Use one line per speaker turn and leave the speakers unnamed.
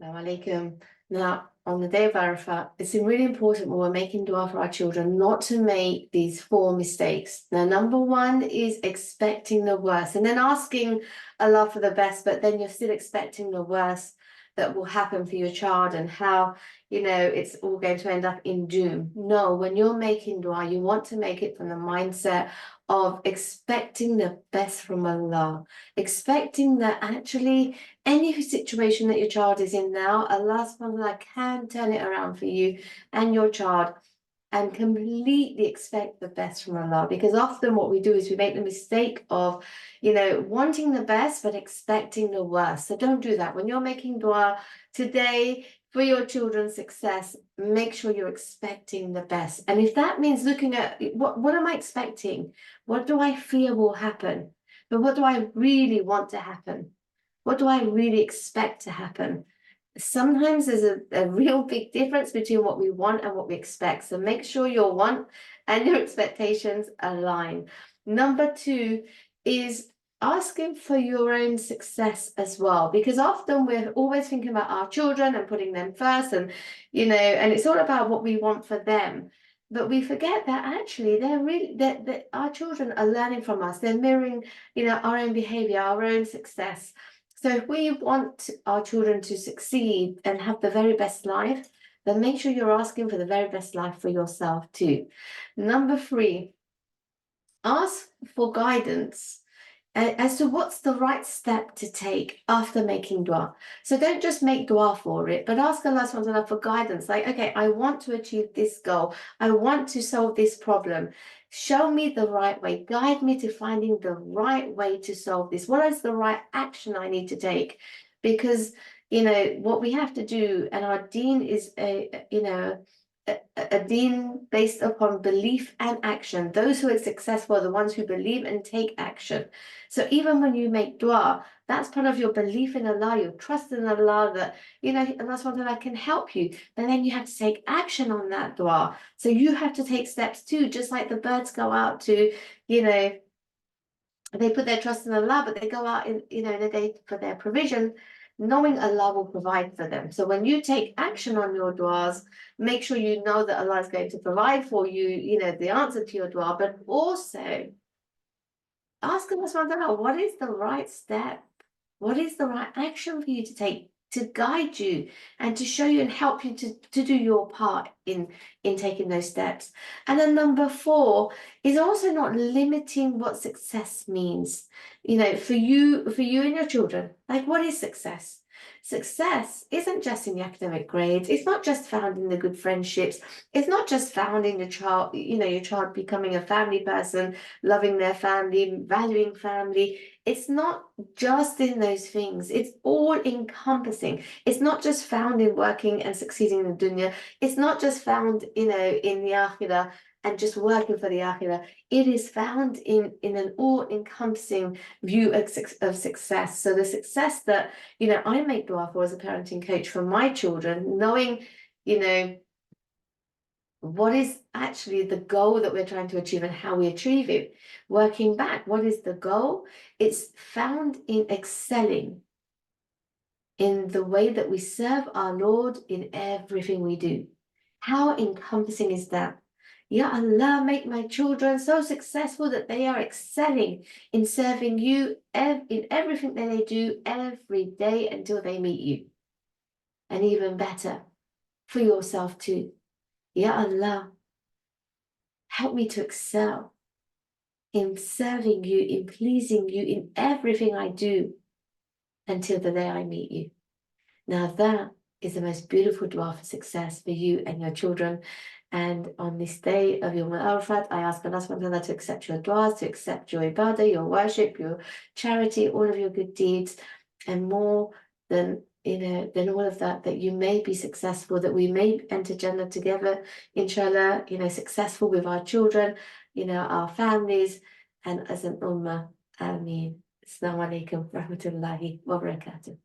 Assalamu alaikum. Now, on the day of Arafat, it's really important when we're making dua for our children not to make these four mistakes. Now, number one is expecting the worst and then asking Allah for the best, but then you're still expecting the worst that will happen for your child and how, it's all going to end up in doom. No, when you're making dua, you want to make it from the mindset of expecting the best from Allah, expecting that actually any situation that your child is in now, Allah subhanahu wa ta'ala can turn it around for you and your child, and completely expect the best from Allah. Because often what we do is we make the mistake of, wanting the best but expecting the worst. So don't do that. When you're making dua today for your children's success, make sure you're expecting the best. And if that means looking at what am I expecting? What do I fear will happen? But what do I really want to happen? What do I really expect to happen? Sometimes there's a real big difference between what we want and what we expect. So make sure your want and your expectations align. Number two is asking for your own success as well, because often we're always thinking about our children and putting them first, and and it's all about what we want for them. But we forget that actually they're really that our children are learning from us. They're mirroring, our own behavior, our own success. So if we want our children to succeed and have the very best life, then make sure you're asking for the very best life for yourself too. Number three, ask for guidance as to what's the right step to take after making dua. So don't just make dua for it, but ask Allah subhanahu wa ta'ala for guidance. Like, okay, I want to achieve this goal. I want to solve this problem. Show me the right way. Guide me to finding the right way to solve this. What is the right action I need to take? Because, what we have to do, and our deen is a deen based upon belief and action. Those who are successful are the ones who believe and take action. So even when you make dua, that's part of your belief in Allah, your trust in Allah, that, Allah subhanahu wa ta'ala can help you. But then you have to take action on that dua. So you have to take steps too, just like the birds go out to, they put their trust in Allah, but they go out in a day for their provision, knowing Allah will provide for them. So when you take action on your duas, make sure you know that Allah is going to provide for you, the answer to your dua, but also ask Allah subhanahu wa ta'ala, what is the right step? What is the right action for you to take to guide you and to show you and help you to do your part in taking those steps? And then number four is also not limiting what success means, for you and your children. Like, what is success? Success isn't just in the academic grades. It's not just found in the good friendships. It's not just found in your child becoming a family person, loving their family, valuing family. It's not just in those things. It's all encompassing. It's not just found in working and succeeding in the dunya. It's not just found, in the akhirah and just working for the akhirah. It is found in an all-encompassing view of success. So the success that, I make dua for as a parenting coach for my children, knowing, what is actually the goal that we're trying to achieve and how we achieve it. Working back, what is the goal? It's found in excelling in the way that we serve our Lord in everything we do. How encompassing is that? Ya Allah, make my children so successful that they are excelling in serving you in everything that they do every day until they meet you. And even better, for yourself too. Ya Allah, help me to excel in serving you, in pleasing you, in everything I do until the day I meet you. Now that is the most beautiful dua for success for you and your children. And on this day of Yawm al-Arafat, I ask Allah subhanahu wa ta'ala to accept your duas, to accept your ibadah, your worship, your charity, all of your good deeds, and more than all of that, that you may be successful, that we may enter Jannah together, inshallah, successful with our children, our families, and as an ummah. Ameen. Assalamu alaikum wa rahmatullahi wa barakatuh.